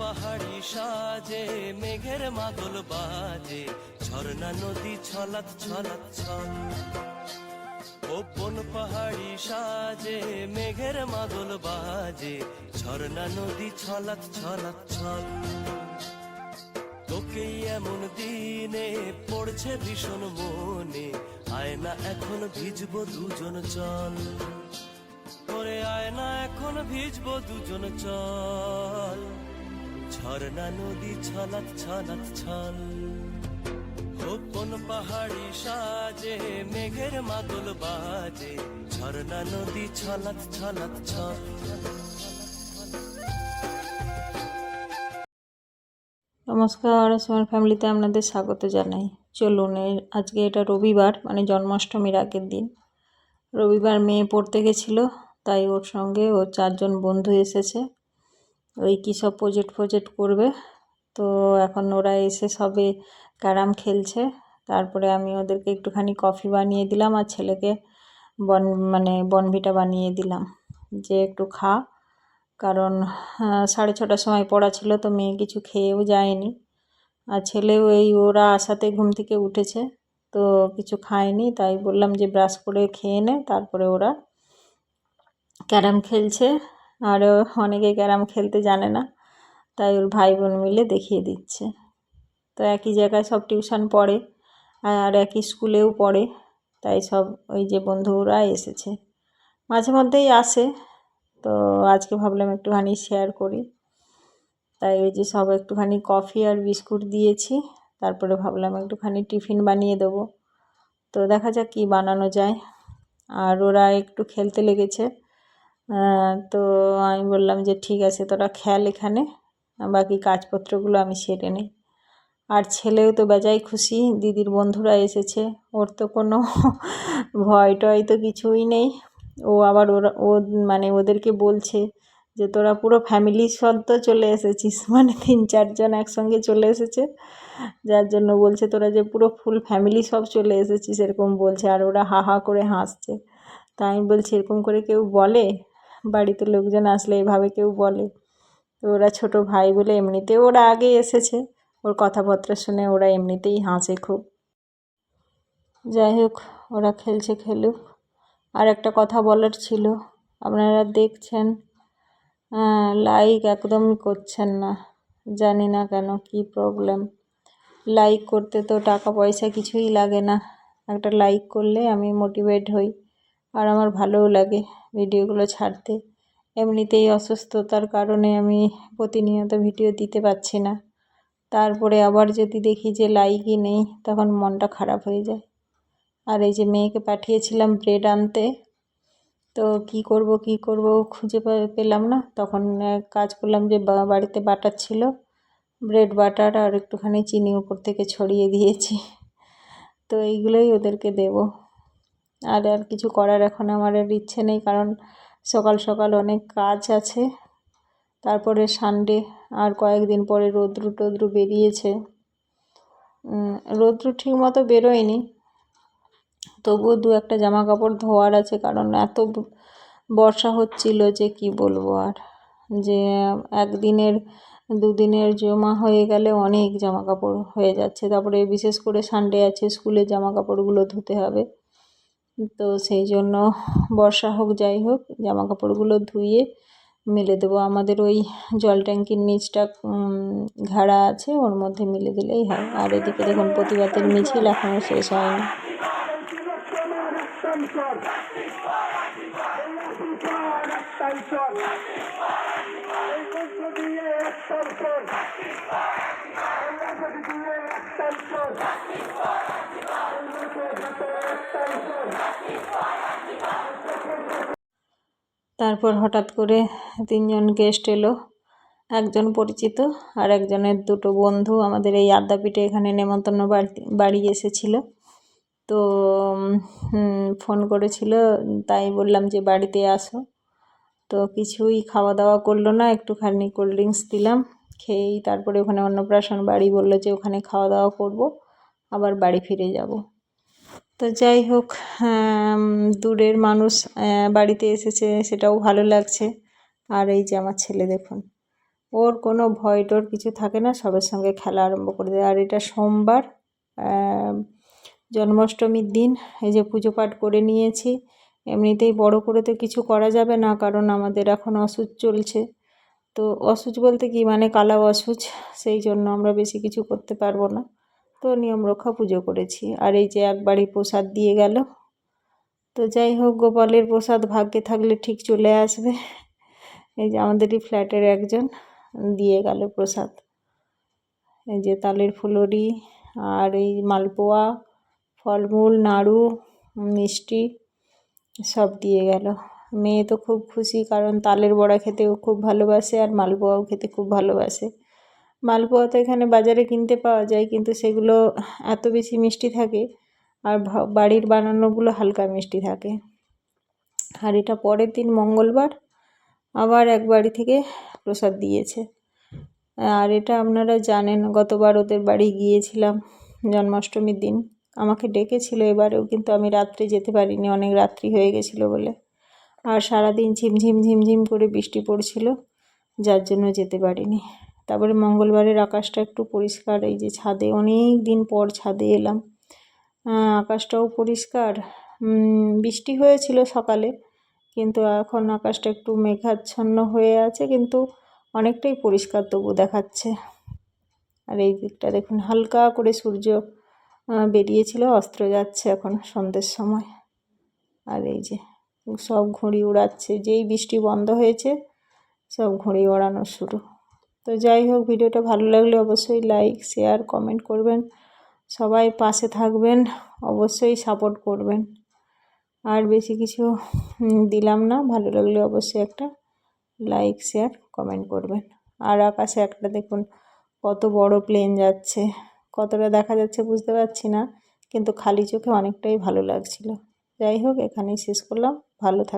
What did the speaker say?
পাহাড়ি সাজে মেঘের মাদল বাজে, ঝর্ণা নদী ছলাৎ ছলাৎ ছল। কোন পাহাড়ি সাজে মেঘের মাদল বাজে, ঝর্ণা নদী ছলাৎ ছলাৎ ছল। তোকেই এমন দিনে পড়ছে ভীষণ মনে, আয়না এখন ভিজবো দুজন চল। ওরে আয়না এখন ভিজবো দুজন চল, ঝর্ণা নদী ছলাৎ ছলাৎ ছল। কোন পাহাড়ি সাজে মেঘের মাদল বাজে, ঝর্ণা নদী ছলাৎ ছলাৎ ছল। নমস্কার, আমার ফ্যামিলিতে আপনাদের স্বাগত জানাই। চলুন, আজকে এটা রবিবার, মানে জন্মাষ্টমীর আগের দিন। রবিবার মেয়ে পড়তে গেছিলো, তাই ওর সঙ্গে ওর 4 জন বন্ধু এসেছে। ওই কী সব প্রজেক্ট করবে। তো এখন ওরা এসে সবে ক্যারাম খেলছে। তারপরে আমি ওদেরকে একটুখানি কফি বানিয়ে দিলাম, আর ছেলেকে বনভিটা বানিয়ে দিলাম যে একটু খা। কারণ 6:30টার সময় পড়া ছিল, তো মেয়ে কিছু খেয়েও যায়নি, আর ছেলেও ওরা আসাতে ঘুম থেকে উঠেছে, তো কিছু খায়নি। তাই বললাম যে ব্রাশ করে খেয়ে নে, তারপরে ওরা ক্যারাম খেলছে। আর অনেকে ক্যারাম খেলতে জানে না, তাই ওর ভাই বোন মিলে দেখিয়ে দিচ্ছে। তো একই জায়গায় সব টিউশন পড়ে আর একই স্কুলেও পড়ে, তাই সব ওই যে বন্ধুরা এসেছে, মাঝে মধ্যেই আসে। তো আজকে ভাবলাম একটুখানি শেয়ার করি, তাই ওই যে সব একটুখানি কফি আর বিস্কুট দিয়েছি। তারপরে ভাবলাম একটুখানি টিফিন বানিয়ে দেবো, তো দেখা যাক কী বানানো যায়। আর ওরা একটু খেলতে লেগেছে, তো আমি বললাম যে ঠিক আছে, তোরা খেল এখানে, বাকি কাজপত্রগুলো আমি সেরে নিই। আর ছেলেও তো বেজায় খুশি, দিদির বন্ধুরা এসেছে, ওর তো কোনো ভয় টয় তো কিছুই নেই। ও আবার ওদেরকে বলছে যে তোরা পুরো ফ্যামিলি সব তো চলে এসেছিস, মানে 3-4 জন একসঙ্গে চলে এসেছে, যার জন্য বলছে তোরা যে পুরো ফুল ফ্যামিলি সব চলে এসেছিস, এরকম বলছে। আর ওরা হা হা করে হাসছে। তা আমি বলছি, এরকম করে কেউ বলে? বাড়িতে লোকজন আসলে এভাবে কেউ বলে? তো ওরা ছোট ভাই বলে এমনিতেও ওরা আগে এসেছে, ওর কথাবার্তা শুনে ওরা এমনিতেই হাসে খুব। যাই হোক, ওরা খেলছে খেলুক। আর একটা কথা বলার ছিল, আপনারা দেখছেন লাইক একদমই করছেন না, জানি না কেন, কি প্রবলেম। লাইক করতে তো টাকা পয়সা কিছুই লাগে না, একটা লাইক করলে আমি মোটিভেট হই, আর আমার ভালোও লাগে ভিডিওগুলো ছাড়তে। এমনিতেই অসুস্থতার কারণে আমি প্রতিনিয়ত ভিডিও দিতে পারছি না, তারপরে আবার যদি দেখি যে লাইকই নেই, তখন মনটা খারাপ হয়ে যায়। আর এই যে মেয়েকে পাঠিয়েছিলাম ব্রেড আনতে, তো কি করব খুঁজে পেলাম না। তখন কাজ করলাম যে বাড়িতে বাটার ছিল, ব্রেড বাটার আর একটুখানি চিনি উপর থেকে ছড়িয়ে দিয়েছি। তো এইগুলোই ওদেরকে দেব। আর কিছু করার এখন আমার আর ইচ্ছে নেই, কারণ সকাল সকাল অনেক কাজ আছে। তারপরে সানডে, আর কয়েকদিন পরে রৌদ্র বেরিয়েছে। রৌদ্র ঠিক মতো বেরোয়নি, তবুও 2-1টা জামা কাপড় ধোয়ার আছে, কারণ এত বর্ষা হচ্ছিল যে কি বলবো। আর যে 1 দিনের 2 দিনের জমা হয়ে গেলে অনেক জামা কাপড় হয়ে যাচ্ছে। তারপরে বিশেষ করে সানডে আছে, স্কুলের জামা কাপড়গুলো ধুতে হবে, তো সেই জন্য বর্ষা হোক যাই হোক জামা কাপড়গুলো ধুয়ে মেলে দেবো। আমাদের ওই জল ট্যাঙ্কির নিচটা ঘাড়া আছে, ওর মধ্যে মেলে দিলেই হয়। আর এদিকে দেখুন প্রতিবাদের মিছিল এখনও শেষ হয়নি। তারপর হঠাৎ করে 3 জন গেস্ট এলো, একজন পরিচিত আর একজনের 2টো বন্ধু আমাদের এই আদ্যাপীঠে এখানে নেমন্তন্ন বাড়ি এসেছিল। তো ফোন করেছিল, তাই বললাম যে বাড়িতে আসো। তো কিছুই খাওয়া দাওয়া করলো না, একটুখানি কোল্ড ড্রিঙ্কস দিলাম, খেয়েই তারপরে ওখানে অন্নপ্রাশন বাড়ি বললো যে ওখানে খাওয়া দাওয়া করব, আবার বাড়ি ফিরে যাব। তো যাই হোক, দূরের মানুষ বাড়িতে এসেছে, সেটাও ভালো লাগছে। আর এই যে আমার ছেলে দেখুন, ওর কোনো ভয় টর কিছু থাকে না, সবার সঙ্গে খেলা আরম্ভ করে দেয়। আর এটা সোমবার, জন্মাষ্টমীর দিন। এই যে পুজো পাঠ করে নিয়েছি। এমনিতেই বড় করে তো কিছু করা যাবে না, কারণ আমাদের এখন অসুচ চলছে। তো অসুচ বলতে কি, মানে কালা অসুচ, সেই জন্য আমরা বেশি কিছু করতে পারবো না। তো নিয়ম রক্ষা পুজো করেছি। আর এই যে এক বাড়ি প্রসাদ দিয়ে গেল। তো যাই হোক, গোপালের প্রসাদ ভাগ্যে থাকলে ঠিক চলে আসবে। এই যে আমাদেরই ফ্ল্যাটের একজন দিয়ে গেল প্রসাদ। এই যে তালের ফুলুরি আর এই মালপোয়া, ফলমূল, নাড়ু, মিষ্টি সব দিয়ে গেল। মেয়ে তো খুব খুশি, কারণ তালের বড়া খেতেও খুব ভালোবাসে আর মালপোয়াও খেতে খুব ভালোবাসে। মালপোয়া তো এখানে বাজারে কিনতে পাওয়া যায়, কিন্তু সেগুলো এত বেশি মিষ্টি থাকে, আর বাড়ির বানানোগুলো হালকা মিষ্টি থাকে। আর এটা পরের দিন মঙ্গলবার আবার এক বাড়ি থেকে প্রসাদ দিয়েছে। আর এটা আপনারা জানেন, গতবার ওদের বাড়ি গিয়েছিলাম জন্মাষ্টমীর দিন। আমাকে ডেকেছিল এবারেও, কিন্তু আমি রাত্রে যেতে পারিনি, অনেক রাত্রি হয়ে গেছিলো বলে। আর সারাদিন ঝিমঝিম ঝিমঝিম করে বৃষ্টি পড়ছিল, যার জন্য যেতে পারিনি। তারপরে মঙ্গলবারের আকাশটা একটু পরিষ্কার, এই যে ছাদে অনেক দিন পর ছাদে এলাম, আকাশটাও পরিষ্কার। বৃষ্টি হয়েছিল সকালে, কিন্তু এখন আকাশটা একটু মেঘাচ্ছন্ন হয়ে আছে, কিন্তু অনেকটাই পরিষ্কার তবু দেখাচ্ছে। আর এই দিকটা দেখুন, হালকা করে সূর্য বেরিয়েছিল, অস্ত যাচ্ছে এখন সন্ধ্যের সময়। আর এই যে সব ঘুড়ি উড়াচ্ছে, যেই বৃষ্টি বন্ধ হয়েছে সব ঘুড়ি ওড়ানো শুরু। তো যাই হোক, ভিডিওটা ভালো লাগলে অবশ্যই লাইক, শেয়ার, কমেন্ট করবেন। সবাই পাশে থাকবেন, অবশ্যই সাপোর্ট করবেন। আর বেশি কিছু দিলাম না, ভালো লাগলে অবশ্যই একটা লাইক, শেয়ার, কমেন্ট করবেন। আর আকাশে একটা দেখুন কত বড় প্লেন যাচ্ছে, কতটা দেখা যাচ্ছে বুঝতে পারছি না, কিন্তু খালি চোখে অনেকটাই ভালো লাগছিল। যাই হোক, এখানেই শেষ করলাম। ভালো থাক।